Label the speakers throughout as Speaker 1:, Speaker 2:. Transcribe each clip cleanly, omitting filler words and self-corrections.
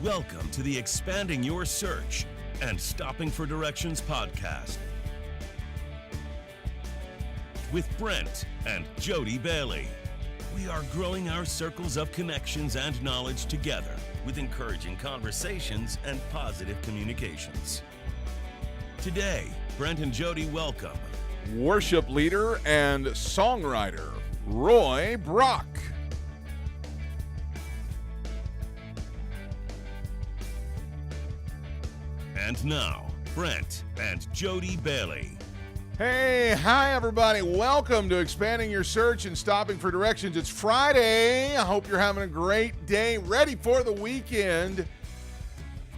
Speaker 1: Welcome to the Expanding Your Search and Stopping for Directions podcast with Brent and Jodibailey. We are growing our circles of connections and knowledge together with encouraging conversations and positive communications. Today, Brent and Jody welcome
Speaker 2: worship leader and songwriter, Roybrock.
Speaker 1: And now, Brent and Jodibailey.
Speaker 2: Hey, hi everybody. Welcome to Expanding Your Search and Stopping for Directions. It's Friday. I hope you're having a great day, ready for the weekend.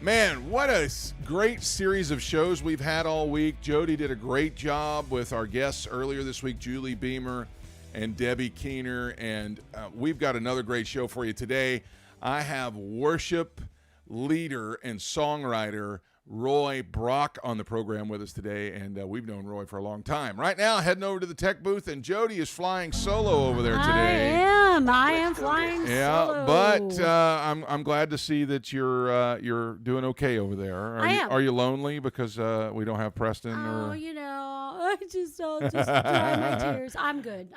Speaker 2: Man, what a great series of shows we've had all week. Jody did a great job with our guests earlier this week, Julie Beamer and Debbie Keener, and we've got another great show for you today. I have worship leader and songwriter Roybrock on the program with us today, and we've known Roy for a long time. Right now, heading over to the tech booth, and Jody is flying solo over there today.
Speaker 3: I am flying solo.
Speaker 2: Yeah, but I'm glad to see that you're doing okay over there.
Speaker 3: I am.
Speaker 2: Are you lonely because we don't have Preston?
Speaker 3: Oh, I just dry my tears. I'm good.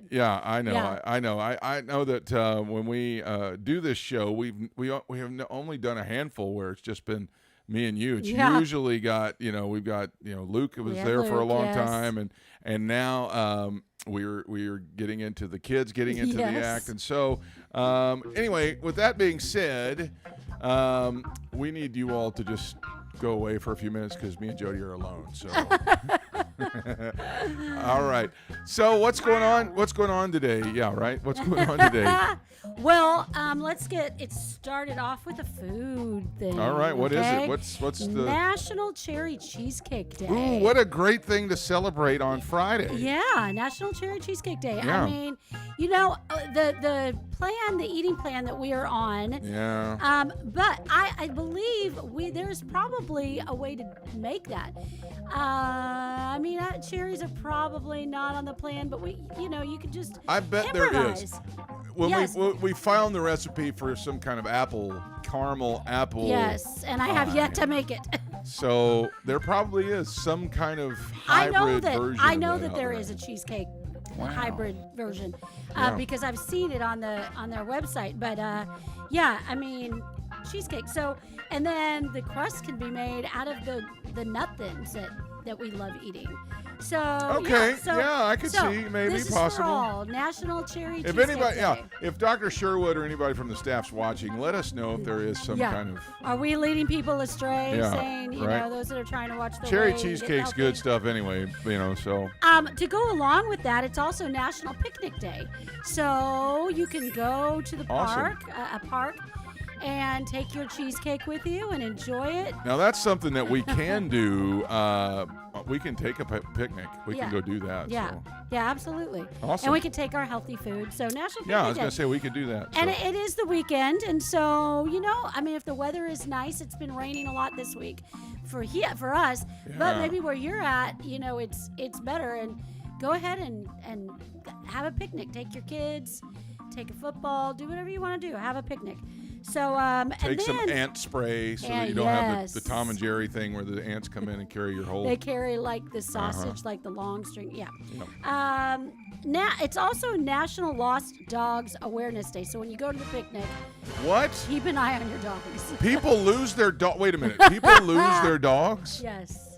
Speaker 2: Yeah, I know.
Speaker 3: Yeah.
Speaker 2: I know. I know that when we do this show, we have only done a handful where it's just been me and you. It's usually got, we've got, Luke was there for a long time, and now we're getting into the kids, getting into the act. And so anyway, with that being said, we need you all to just go away for a few minutes because me and Jody are alone. So all right. So what's going on? What's going on today? Yeah, right. What's going on today?
Speaker 3: Well, let's get it started off with a food thing.
Speaker 2: All right, what is
Speaker 3: okay?
Speaker 2: it? What's the
Speaker 3: National Cherry Cheesecake Day?
Speaker 2: Ooh, what a great thing to celebrate on Friday.
Speaker 3: Yeah, National Cherry Cheesecake Day.
Speaker 2: Yeah.
Speaker 3: I mean, the plan, the eating plan that we are on.
Speaker 2: Yeah.
Speaker 3: But I believe there's probably a way to make that. I mean, cherries are probably not on the plan, but you could just
Speaker 2: I bet
Speaker 3: improvise.
Speaker 2: there is. When we found the recipe for some kind of caramel apple.
Speaker 3: Yes, and I have yet to make it.
Speaker 2: So there probably is some kind of hybrid version.
Speaker 3: I know that there is a cheesecake hybrid version because I've seen it on their website. But I mean, cheesecake. So, and then the crust can be made out of the nut thins that we love eating. So
Speaker 2: okay, I could see maybe
Speaker 3: this
Speaker 2: possible.
Speaker 3: Is for all. National Cherry
Speaker 2: If
Speaker 3: Cheesecake
Speaker 2: anybody,
Speaker 3: Day.
Speaker 2: if Dr. Sherwood or anybody from the staff's watching, let us know if there is some kind of.
Speaker 3: Are we leading people astray, saying
Speaker 2: right.
Speaker 3: those that are trying to watch the
Speaker 2: Cherry
Speaker 3: way
Speaker 2: cheesecake's good stuff anyway, so.
Speaker 3: To go along with that, it's also National Picnic Day, so you can go to the park, a park, and take your cheesecake with you and enjoy it.
Speaker 2: Now that's something that we can do. We can take a picnic. We can go do that.
Speaker 3: Yeah,
Speaker 2: so.
Speaker 3: Yeah, absolutely.
Speaker 2: Awesome.
Speaker 3: And we can take our healthy food. So National Picnic Day.
Speaker 2: Yeah, I was going to say we could do that.
Speaker 3: And it is the weekend, and so if the weather is nice, it's been raining a lot this week for us.
Speaker 2: Yeah.
Speaker 3: But maybe where you're at, it's better. And go ahead and have a picnic. Take your kids, take a football, do whatever you want to do. Have a picnic. So
Speaker 2: take some ant spray so that you don't have the Tom and Jerry thing where the ants come in and carry your whole.
Speaker 3: They carry like the sausage, like the long string. Yeah. Now it's also National Lost Dogs Awareness Day. So when you go to the picnic,
Speaker 2: what?
Speaker 3: Keep an eye on your dogs.
Speaker 2: People lose their dog. Wait a minute. People lose their dogs?
Speaker 3: Yes.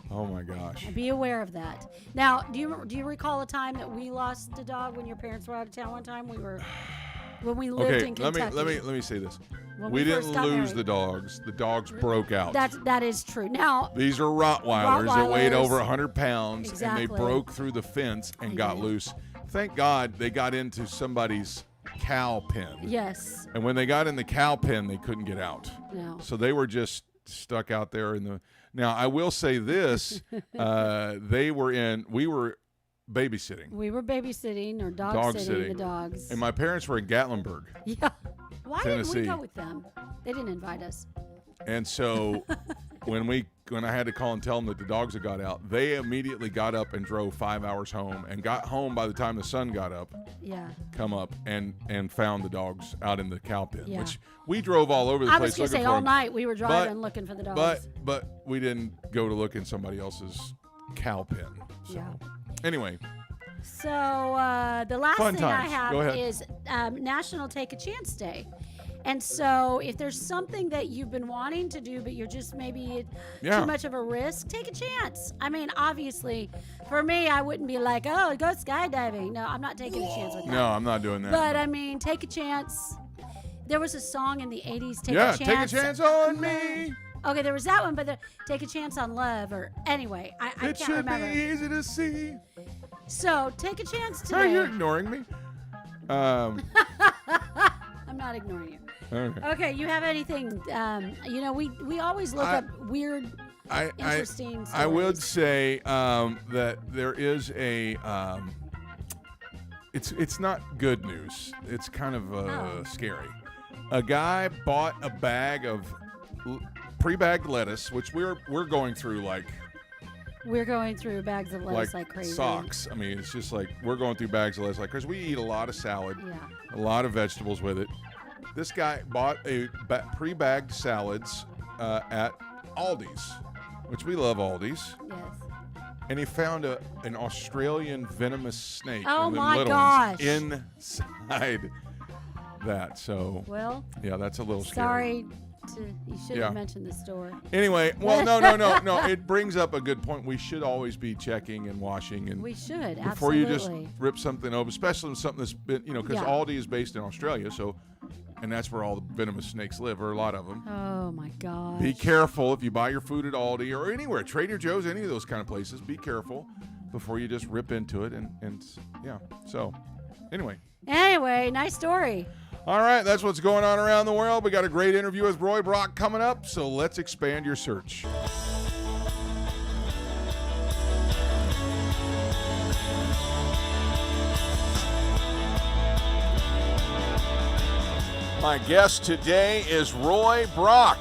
Speaker 2: Oh my gosh.
Speaker 3: Be aware of that. Now, do you recall a time that we lost a dog when your parents were out of town one time? When we lived in Kentucky.
Speaker 2: Let me say this.
Speaker 3: We
Speaker 2: didn't lose the dogs. The dogs broke out.
Speaker 3: That is true. Now
Speaker 2: these are Rottweilers that weighed over 100 pounds,
Speaker 3: exactly.
Speaker 2: And they broke through the fence and got loose. Thank God they got into somebody's cow pen.
Speaker 3: Yes.
Speaker 2: And when they got in the cow pen, they couldn't get out.
Speaker 3: No.
Speaker 2: So they were just stuck out there in the. Now I will say this: we were babysitting.
Speaker 3: We were babysitting or dog sitting the dogs.
Speaker 2: And my parents were in Gatlinburg.
Speaker 3: Yeah. Why
Speaker 2: Tennessee.
Speaker 3: didn't we go with them? They didn't invite us.
Speaker 2: And so when I had to call and tell them that the dogs had got out, they immediately got up and drove 5 hours home and got home by the time the sun got up.
Speaker 3: Yeah.
Speaker 2: Come up and found the dogs out in the cow pen,
Speaker 3: Yeah.
Speaker 2: which we drove all over the
Speaker 3: I
Speaker 2: place
Speaker 3: was going to
Speaker 2: looking
Speaker 3: say
Speaker 2: for
Speaker 3: all
Speaker 2: them.
Speaker 3: night we were driving looking for the dogs.
Speaker 2: But we didn't go to look in somebody else's cow pen. So
Speaker 3: Yeah.
Speaker 2: anyway,
Speaker 3: So the last
Speaker 2: Fun
Speaker 3: thing I
Speaker 2: times. Go
Speaker 3: have
Speaker 2: ahead.
Speaker 3: is National Take a Chance Day. And so if there's something that you've been wanting to do, but you're just maybe
Speaker 2: Yeah.
Speaker 3: too much of a risk, take a chance. I mean, obviously, for me, I wouldn't be like, oh, go skydiving. No, I'm not taking a chance with that.
Speaker 2: no, I'm not doing that.
Speaker 3: But I mean, take a chance. There was a song in the 80s, Take
Speaker 2: yeah,
Speaker 3: a Chance.
Speaker 2: take a chance on me.
Speaker 3: Okay, there was that one, but Take a Chance on Love, or anyway, I
Speaker 2: It
Speaker 3: can't
Speaker 2: should
Speaker 3: remember.
Speaker 2: be easy to see.
Speaker 3: So take a chance
Speaker 2: Oh,
Speaker 3: today.
Speaker 2: you're ignoring me.
Speaker 3: I'm not ignoring you.
Speaker 2: Okay.
Speaker 3: Okay, you have anything? We always look up weird, interesting stories.
Speaker 2: I would say that there is a. It's not good news. It's kind of scary. A guy bought a bag of pre-bagged lettuce, which we're going through
Speaker 3: We're going through bags of lettuce like crazy.
Speaker 2: socks. I mean, it's just like we're going through bags of lettuce because we eat a lot of salad,
Speaker 3: Yeah.
Speaker 2: a lot of vegetables with it. This guy bought a pre-bagged salads at Aldi's, which we love Aldi's,
Speaker 3: Yes.
Speaker 2: and he found an Australian venomous snake.
Speaker 3: Oh
Speaker 2: one of them
Speaker 3: my
Speaker 2: little
Speaker 3: gosh.
Speaker 2: ones, inside that. So
Speaker 3: Well,
Speaker 2: yeah, that's a little scary.
Speaker 3: sorry. You should
Speaker 2: Yeah.
Speaker 3: have mentioned the store.
Speaker 2: Anyway, well, no. It brings up a good point. We should always be checking and washing and
Speaker 3: We should,
Speaker 2: before
Speaker 3: absolutely.
Speaker 2: you just rip something open, especially something that's been, because
Speaker 3: Yeah.
Speaker 2: Aldi is based in Australia, so, and that's where all the venomous snakes live, or a lot of them.
Speaker 3: Oh my gosh.
Speaker 2: Be careful if you buy your food at Aldi or anywhere, Trader Joe's, any of those kind of places. Be careful before you just rip into it, and yeah. So, anyway.
Speaker 3: Anyway, nice story.
Speaker 2: All right, that's what's going on around the world. We got a great interview with roybrock coming up, so let's expand your search. My guest today is Roybrock.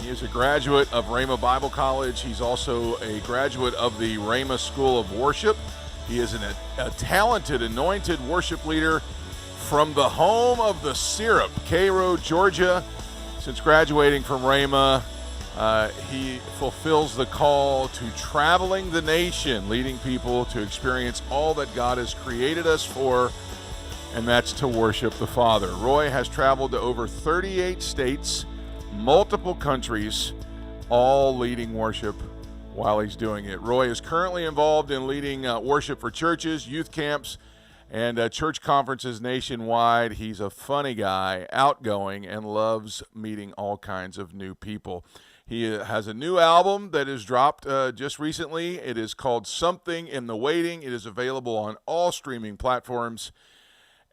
Speaker 2: He is a graduate of RHEMA Bible College. He's also a graduate of the RHEMA School of Worship. He is a talented, anointed worship leader from the home of the syrup, Cairo, Georgia. Since graduating from RHEMA, he fulfills the call to traveling the nation, leading people to experience all that God has created us for, and that's to worship the Father. Roy has traveled to over 38 states, multiple countries, all leading worship while he's doing it. Roy is currently involved in leading worship for churches, youth camps, and church conferences nationwide. He's a funny guy, outgoing, and loves meeting all kinds of new people. He has a new album that is dropped just recently. It is called Somethinginthetwaiting. It is available on all streaming platforms.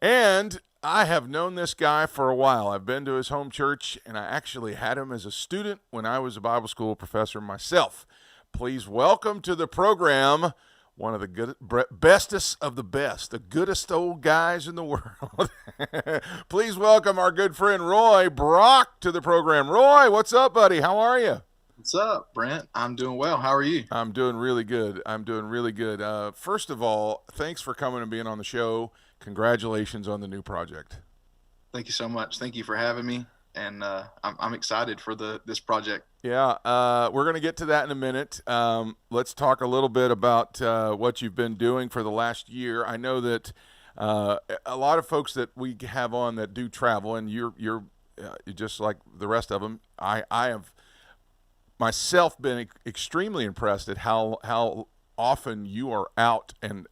Speaker 2: And I have known this guy for a while. I've been to his home church, and I actually had him as a student when I was a Bible school professor myself. Please welcome to the program one of the bestest of the best, the goodest old guys in the world. Please welcome our good friend Roy Brock to the program. Roy, what's up, buddy? How are you?
Speaker 4: What's up, Brent? I'm doing well. How are you?
Speaker 2: I'm doing really good. First of all, thanks for coming and being on the show. Congratulations on the new project.
Speaker 4: Thank you so much. Thank you for having me, and I'm excited for this project.
Speaker 2: Yeah, we're going to get to that in a minute. Let's talk a little bit about what you've been doing for the last year. I know that a lot of folks that we have on that do travel, and you're just like the rest of them. I have myself been extremely impressed at how often you are out and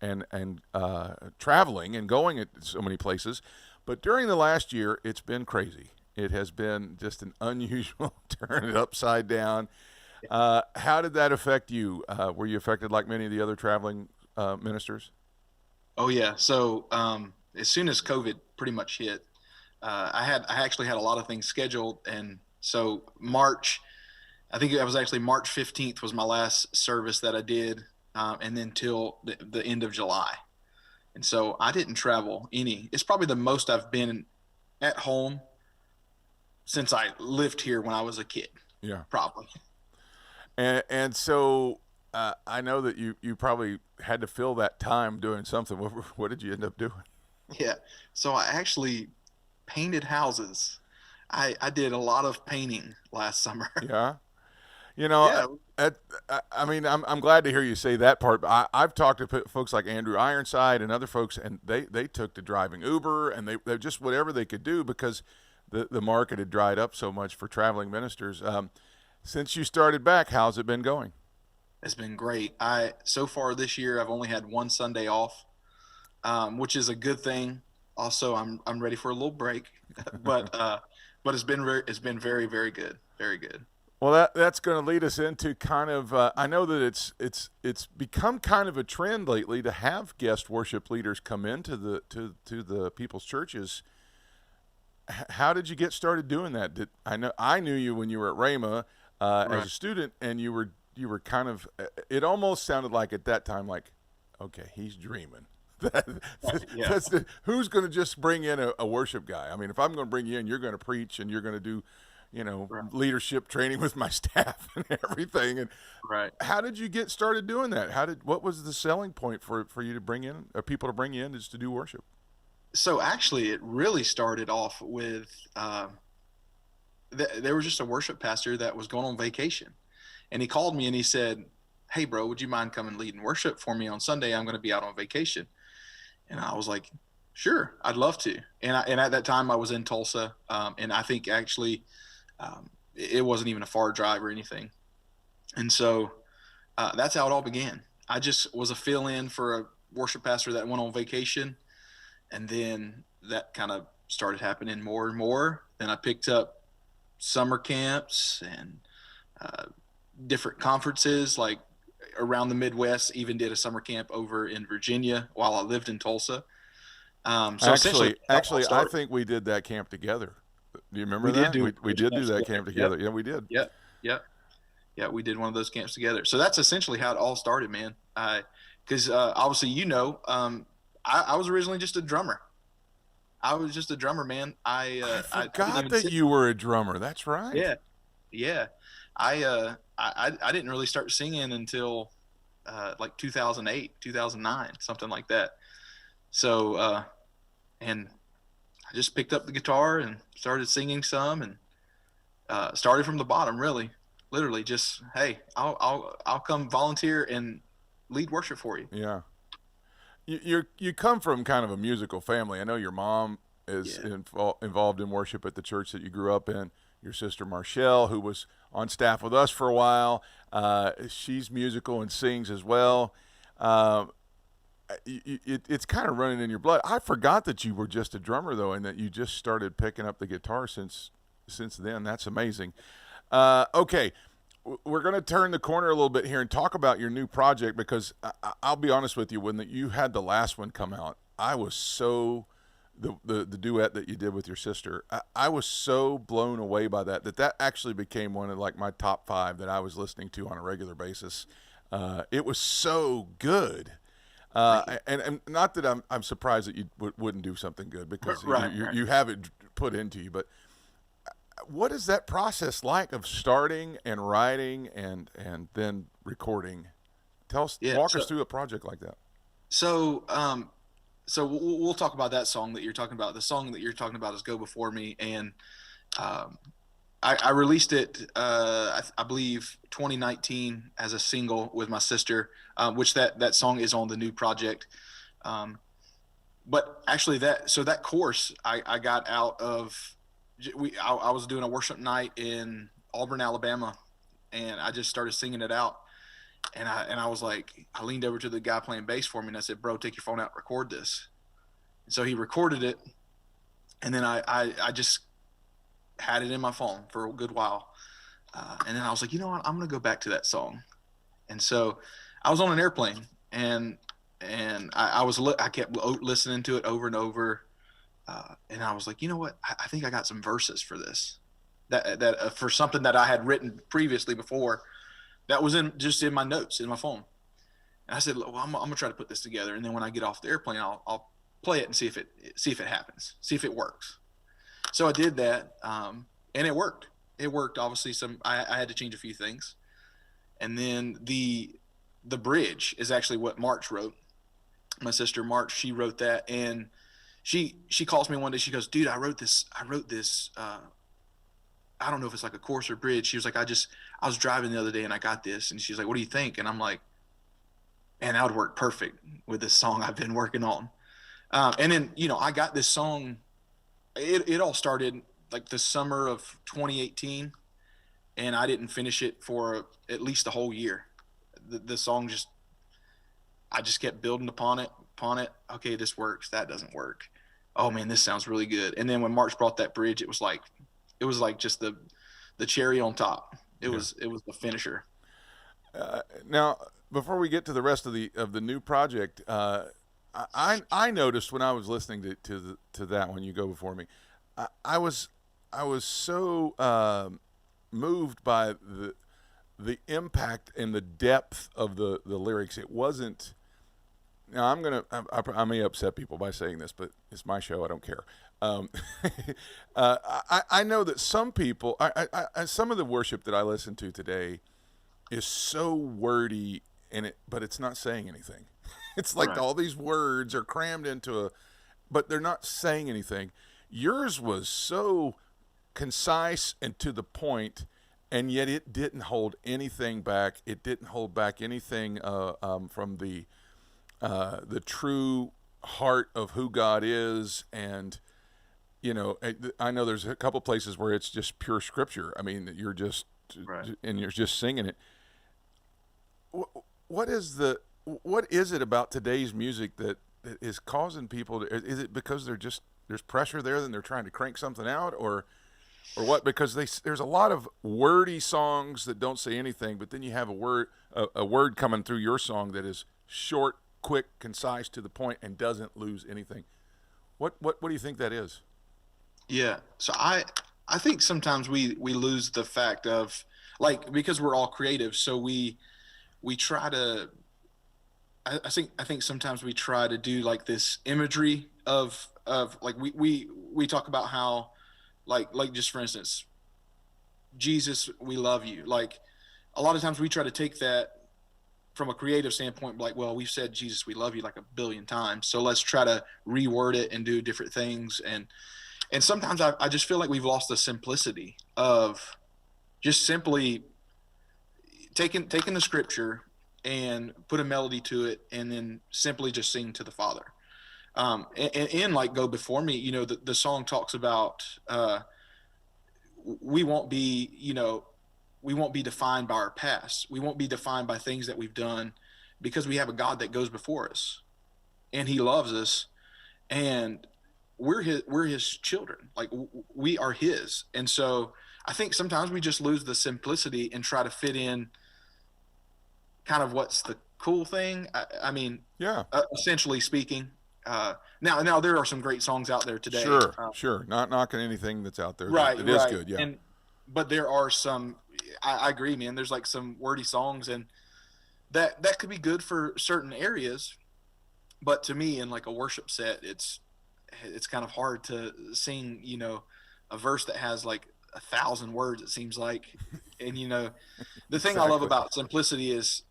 Speaker 2: traveling and going at so many places. But during the last year, it's been crazy. It has been just an unusual turn it upside down. How did that affect you? Were you affected like many of the other traveling ministers?
Speaker 4: Oh yeah. So as soon as COVID pretty much hit, I actually had a lot of things scheduled, and so I think it was actually March 15th was my last service that I did, and then till the end of July. And so I didn't travel any. It's probably the most I've been at home since I lived here when I was a kid.
Speaker 2: Yeah.
Speaker 4: Probably.
Speaker 2: And so I know that you probably had to fill that time doing something. What did you end up doing?
Speaker 4: Yeah. So I actually painted houses. I did a lot of painting last summer.
Speaker 2: Yeah. You know,
Speaker 4: Yeah.
Speaker 2: I mean, I'm glad to hear you say that part. But I've talked to folks like Andrew Ironside and other folks, and they took to driving Uber, and they just whatever they could do because the market had dried up so much for traveling ministers. Since you started back, how's it been going?
Speaker 4: It's been great. So far this year I've only had one Sunday off, which is a good thing. Also, I'm ready for a little break, but it's been very, very good, very good.
Speaker 2: Well, that's going to lead us into kind of. I know that it's become kind of a trend lately to have guest worship leaders come into the people's churches. How did you get started doing that? I knew you when you were at RHEMA
Speaker 4: Right.
Speaker 2: as a student, and you were kind of. It almost sounded like at that time like, okay, he's dreaming.
Speaker 4: Yeah.
Speaker 2: Who's going to just bring in a worship guy? I mean, if I'm going to bring you in, you're going to preach and you're going to do,
Speaker 4: Right.
Speaker 2: leadership training with my staff and everything. And
Speaker 4: Right.
Speaker 2: how did you get started doing that? What was the selling point for you to bring in, or people to bring you in just to do worship?
Speaker 4: So actually, it really started off with there was just a worship pastor that was going on vacation, and he called me and he said, "Hey, bro, would you mind coming leading worship for me on Sunday? I'm going to be out on vacation." And I was like, "Sure, I'd love to." And at that time, I was in Tulsa, and I think actually it wasn't even a far drive or anything. And so that's how it all began. I just was a fill-in for a worship pastor that went on vacation. And then that kind of started happening more and more. Then I picked up summer camps and different conferences like around the Midwest, even did a summer camp over in Virginia while I lived in Tulsa. So essentially,
Speaker 2: Actually, I think we did that camp together. Do you remember that? We did do that camp together.
Speaker 4: Yep.
Speaker 2: Yeah, we did.
Speaker 4: Yep. Yep. Yeah, we did one of those camps together. So that's essentially how it all started, man. Because obviously, I was originally just a drummer. I was just a drummer, man.
Speaker 2: I
Speaker 4: I didn't
Speaker 2: forgot
Speaker 4: even
Speaker 2: that you were a drummer. That's right.
Speaker 4: Yeah, yeah. I didn't really start singing until like 2008, 2009, something like that. So and I just picked up the guitar and started singing some, and started from the bottom, really, literally just, hey, I'll come volunteer and lead worship for you.
Speaker 2: Yeah. You come from kind of a musical family. I know your mom is
Speaker 4: Yeah.
Speaker 2: involved in worship at the church that you grew up in. Your sister Marshall, who was on staff with us for a while, she's musical and sings as well. It's kind of running in your blood. I forgot that you were just a drummer though, and that you just started picking up the guitar since then. That's amazing. Okay. We're going to turn the corner a little bit here and talk about your new project, because I'll be honest with you, when you had the last one come out, I was so the duet that you did with your sister, I was so blown away by that actually became one of like my top 5 that I was listening to on a regular basis. It was so good. And not that I'm surprised that you wouldn't do something good, because
Speaker 4: Right.
Speaker 2: you have it put into you, but what is that process like of starting and writing and then recording? Walk us through a project like that.
Speaker 4: So, we'll talk about that song that you're talking about. The song that you're talking about is "Go Before Me," and I released it, I believe, 2019 as a single with my sister, which that song is on the new project. But actually, that course I got out of. I was doing a worship night in Auburn, Alabama, and I just started singing it out. And I was like, I leaned over to the guy playing bass for me, and I said, "Bro, take your phone out, record this." And so he recorded it, and then I just had it in my phone for a good while. And then I was like, you know what? I'm gonna go back to that song. And so I was on an airplane, and I kept listening to it over and over. And I was like, you know what? I think I got some verses for this, that for something that I had written previously before, that was just in my notes in my phone. And I said, well, I'm gonna try to put this together, and then when I get off the airplane, I'll play it and see if it happens, see if it works. So I did that, and it worked. It worked. Obviously, I had to change a few things, And then the bridge is actually what March wrote. My sister March, she wrote that, and she calls me one day. She goes, "Dude, I wrote this. I don't know if it's like a chorus or bridge." She was like, I was driving the other day and I got this." And she's like, "What do you think?" And I'm like, "Man, that would work perfect with this song I've been working on." And then, I got this song. It all started like the summer of 2018, and I didn't finish it for at least a whole year. The song I just kept building upon it. Okay, this works. That doesn't work. Oh man, this sounds really good. And then when March brought that bridge, it was like just the cherry on top. It was the finisher.
Speaker 2: Now, before we get to the rest of the new project, I noticed when I was listening to that one, you go before me, I was so moved by the impact and the depth of the lyrics. It wasn't. Now I may upset people by saying this, but it's my show. I don't care. I know that some people, some of the worship that I listen to today is so wordy but it's not saying anything. It's like all these words are crammed but they're not saying anything. Yours was so concise and to the point, and yet it didn't hold anything back. It didn't hold back anything from the true heart of who God is. And I know there's a couple places where it's just pure scripture. I mean, you're just and you're just singing it. What is it about today's music that is causing people to? Is it because there's pressure there and they're trying to crank something out, or what? Because there's a lot of wordy songs that don't say anything, but then you have a word coming through your song that is short, quick, concise, to the point, and doesn't lose anything. What do you think that is? Yeah.
Speaker 4: So I think sometimes we lose the fact of, like, because we're all creative, so we try to, I think sometimes we try to do like this imagery of like we talk about how like just for instance, Jesus, we love you. Like a lot of times we try to take that from a creative standpoint, like, well, we've said Jesus, we love you like 1 billion times, so let's try to reword it and do different things. And sometimes I just feel like we've lost the simplicity of just simply taking the scripture and put a melody to it and then simply just sing to the Father. And like Go Before Me, the song talks about we won't be defined by our past. We won't be defined by things that we've done, because we have a God that goes before us and he loves us, and we're his children. Like we are his. And so I think sometimes we just lose the simplicity and try to fit in kind of what's the cool thing. I mean, essentially speaking, now there are some great songs out there today.
Speaker 2: Sure. Not knocking anything that's out there.
Speaker 4: Right.
Speaker 2: It is good. Yeah.
Speaker 4: But there are some, I agree, man, there's like some wordy songs, and that could be good for certain areas. But to me, in like a worship set, it's kind of hard to sing, a verse that has like 1,000 words, it seems like. And, the thing I love about simplicity is,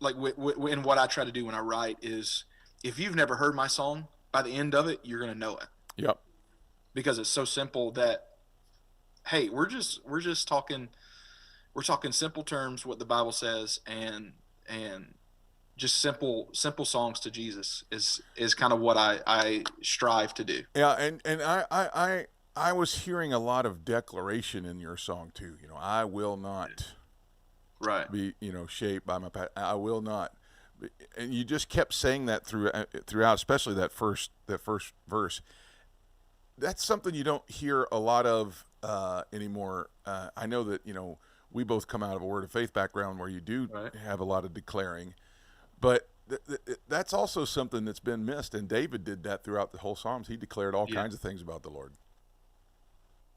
Speaker 4: like, in what I try to do when I write is, if you've never heard my song, by the end of it, you're going to know it.
Speaker 2: Yep.
Speaker 4: Because it's so simple that, hey, we're just talking simple terms, what the Bible says, and just simple songs to Jesus is kind of what I strive to do.
Speaker 2: Yeah. And I was hearing a lot of declaration in your song too. I will not be, shaped by my past. I will not. And you just kept saying that throughout, especially that first verse. That's something you don't hear a lot of anymore. I know that, we both come out of a Word of Faith background where you do have a lot of declaring, but that's also something that's been missed. And David did that throughout the whole Psalms. He declared all kinds of things about the Lord.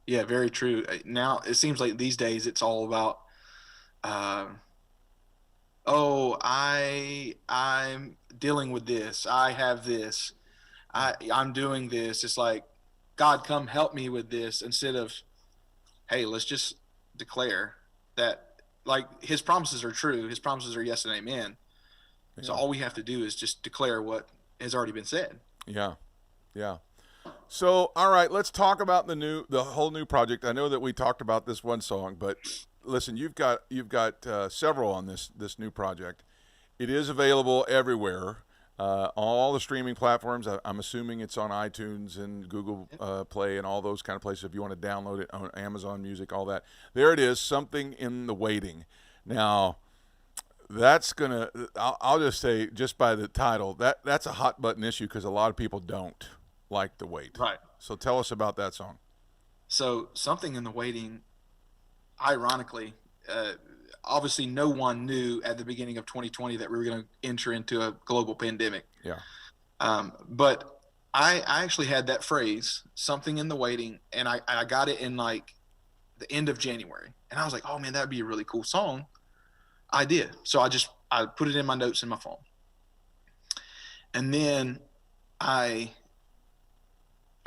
Speaker 4: Yeah, very true. Now it seems like these days it's all about, I'm dealing with this. I have this. I'm doing this. It's like, God, come help me with this, instead of, hey, let's just declare that, like his promises are true. His promises are yes and amen. Yeah. So all we have to do is just declare what has already been said.
Speaker 2: Yeah. Yeah. So, all right, let's talk about the whole new project. I know that we talked about this one song, but listen, you've got several on this new project. It is available everywhere, all the streaming platforms. I'm assuming it's on iTunes and Google Play and all those kind of places. If you want to download it on Amazon Music, all that, there it is. Something in the Waiting. Now, that's gonna. I'll just say, just by the title, that's a hot button issue because a lot of people don't like the wait.
Speaker 4: Right.
Speaker 2: So tell us about that song.
Speaker 4: So Something in the Waiting, ironically, obviously no one knew at the beginning of 2020 that we were going to enter into a global pandemic.
Speaker 2: Yeah.
Speaker 4: But I actually had that phrase, Something in the Waiting, and I got it in like the end of January. And I was like, oh man, that'd be a really cool song. I did. So I put it in my notes in my phone. And then I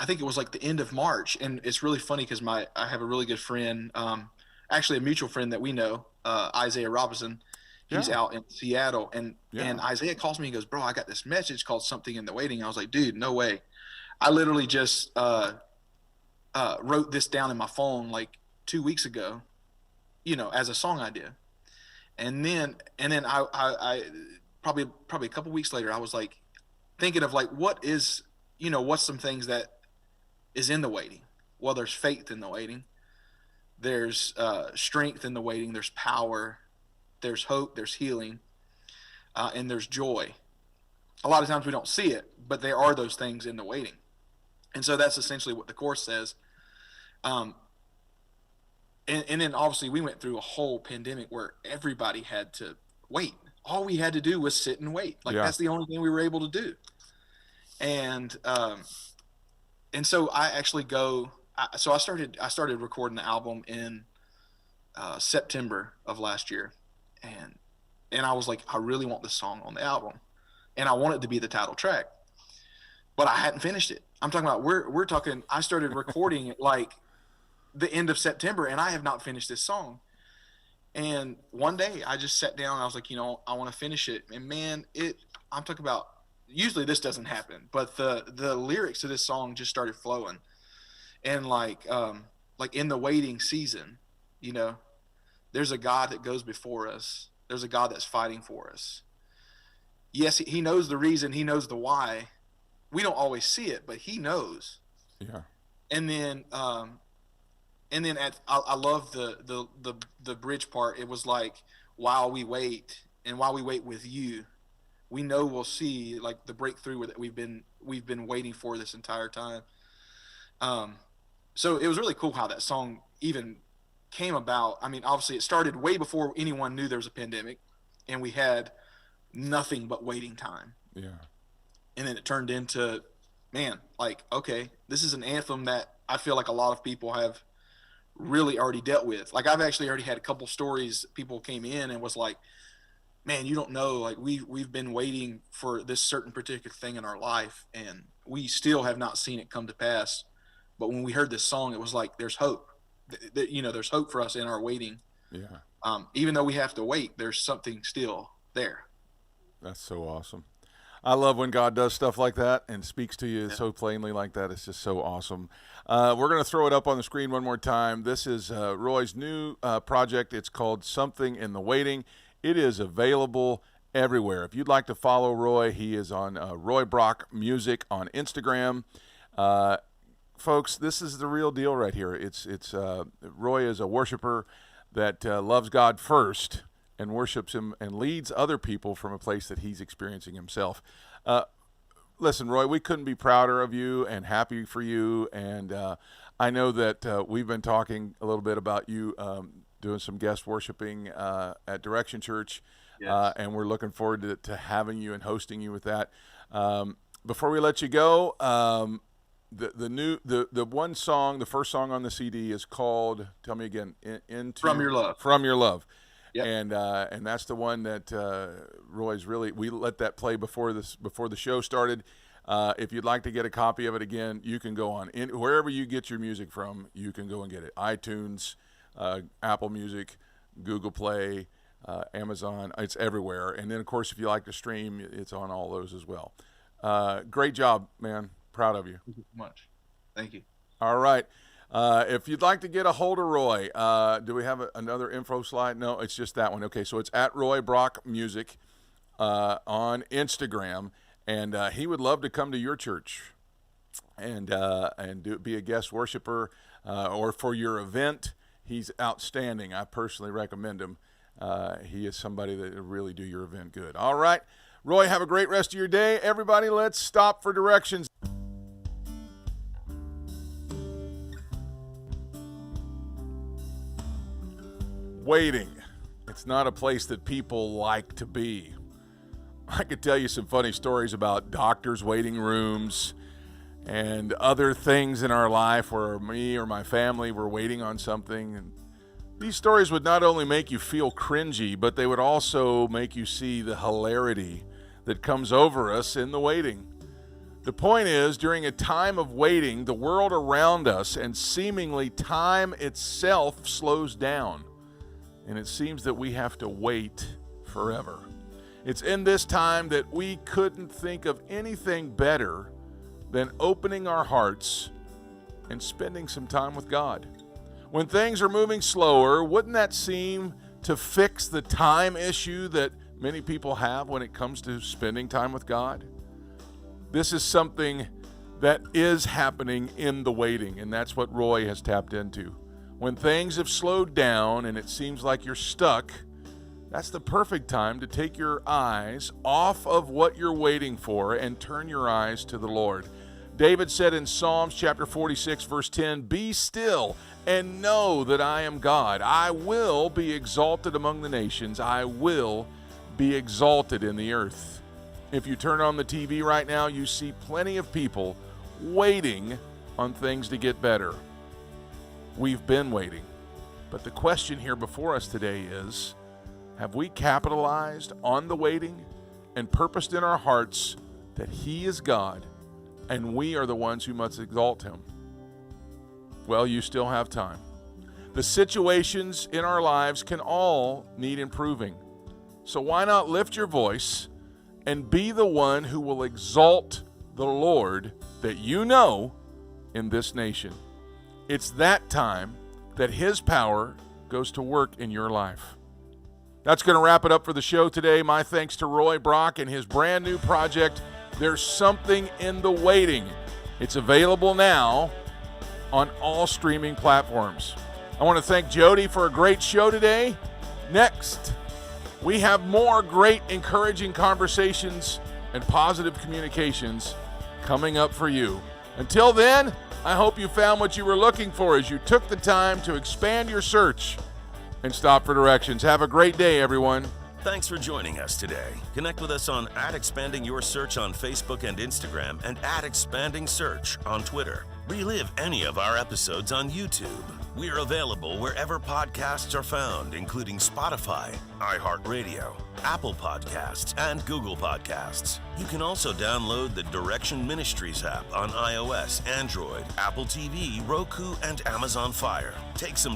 Speaker 4: think it was like the end of March, and it's really funny because I have a really good friend, actually a mutual friend that we know, Isaiah Robinson. He's out in Seattle, and Isaiah calls me and goes, bro, I got this message called Something in the Waiting. I was like, dude, no way. I literally just wrote this down in my phone like 2 weeks ago, as a song idea. And then I probably a couple weeks later, I was like thinking of like, what's some things that is in the waiting? Well, there's faith in the waiting. There's strength in the waiting. There's power. There's hope. There's healing. And there's joy. A lot of times we don't see it, but there are those things in the waiting. And so that's essentially what the chorus says. And then obviously we went through a whole pandemic where everybody had to wait. All we had to do was sit and wait. That's the only thing we were able to do. And so I actually I started recording the album in September of last year. And I was like, I really want this song on the album. And I want it to be the title track. But I hadn't finished it. I'm talking about, we're talking, I started recording it like the end of September, and I have not finished this song. And one day I just sat down and I was like, I want to finish it. And man, I'm talking about, usually this doesn't happen, but the lyrics to this song just started flowing. And like in the waiting season, there's a God that goes before us. There's a God that's fighting for us. Yes, he knows the reason, he knows the why. We don't always see it, but he knows.
Speaker 2: Yeah.
Speaker 4: And then I love the bridge part. It was like, while we wait with you, we know we'll see like the breakthrough that we've been waiting for this entire time. So it was really cool how that song even came about. I mean, obviously it started way before anyone knew there was a pandemic, and we had nothing but waiting time.
Speaker 2: Yeah.
Speaker 4: And then it turned into, man, like, okay, this is an anthem that I feel like a lot of people have really already dealt with. Like, I've actually already had a couple stories. People came in and was like, man, you don't know, like we've been waiting for this certain particular thing in our life, and we still have not seen it come to pass. But when we heard this song, it was like, there's hope. There's hope for us in our waiting.
Speaker 2: Yeah.
Speaker 4: Even though we have to wait, there's something still there.
Speaker 2: That's so awesome. I love when God does stuff like that and speaks to you so plainly like that. It's just so awesome. We're going to throw it up on the screen one more time. This is Roy's new project. It's called Something in the Waiting. It is available everywhere. If you'd like to follow Roy, he is on roybrock music on Instagram. Folks, this is the real deal right here. It's Roy is a worshiper that loves God first and worships him and leads other people from a place that he's experiencing himself. Listen, Roy, we couldn't be prouder of you and happy for you. And I know that we've been talking a little bit about you doing some guest worshiping at Direction Church.
Speaker 4: Yes.
Speaker 2: And we're looking forward to having you and hosting you with that. Before we let you go, the one song, the first song on the CD is called, tell me again,
Speaker 4: From Your Love.
Speaker 2: From Your Love.
Speaker 4: Yep.
Speaker 2: And that's the one that Roy's really, we let that play before the show started. If you'd like to get a copy of it again, you can go on wherever you get your music from. You can go and get it. iTunes, Apple Music, Google Play, Amazon. It's everywhere. And then, of course, if you like to stream, it's on all those as well. Great job, man. Proud of you.
Speaker 4: Thank you so much. Thank you.
Speaker 2: All right. If you'd like to get a hold of Roy, do we have another info slide? No, it's just that one. Okay, so it's at roybrock music on Instagram, and he would love to come to your church and be a guest worshiper or for your event. He's outstanding. I personally recommend him. He is somebody that will really do your event good. All right, Roy, have a great rest of your day. Everybody, let's stop for directions. Waiting. It's not a place that people like to be. I could tell you some funny stories about doctors' waiting rooms and other things in our life where me or my family were waiting on something. And these stories would not only make you feel cringy, but they would also make you see the hilarity that comes over us in the waiting. The point is, during a time of waiting, the world around us and seemingly time itself slows down. And it seems that we have to wait forever. It's in this time that we couldn't think of anything better than opening our hearts and spending some time with God. When things are moving slower, wouldn't that seem to fix the time issue that many people have when it comes to spending time with God? This is something that is happening in the waiting, and that's what Roy has tapped into. When things have slowed down and it seems like you're stuck, that's the perfect time to take your eyes off of what you're waiting for and turn your eyes to the Lord. David said in Psalms chapter 46, verse 10, "Be still and know that I am God. I will be exalted among the nations. I will be exalted in the earth." If you turn on the TV right now, you see plenty of people waiting on things to get better. We've been waiting. But the question here before us today is, have we capitalized on the waiting and purposed in our hearts that He is God and we are the ones who must exalt Him? Well, you still have time. The situations in our lives can all need improving. So why not lift your voice and be the one who will exalt the Lord that you know in this nation? It's that time that His power goes to work in your life. That's going to wrap it up for the show today. My thanks to Roy Brock and his brand new project, There's Something in the Waiting. It's available now on all streaming platforms. I want to thank Jody for a great show today. Next, we have more great encouraging conversations and positive communications coming up for you. Until then, I hope you found what you were looking for as you took the time to expand your search and stop for directions. Have a great day, everyone.
Speaker 1: Thanks for joining us today. Connect with us on @expandingyoursearch on Facebook and Instagram and @expandingsearch on Twitter. Relive any of our episodes on YouTube. We're available wherever podcasts are found, including Spotify, iHeartRadio, Apple Podcasts, and Google Podcasts. You can also download the Direction Ministries app on iOS, Android, Apple TV, Roku, and Amazon Fire. Take some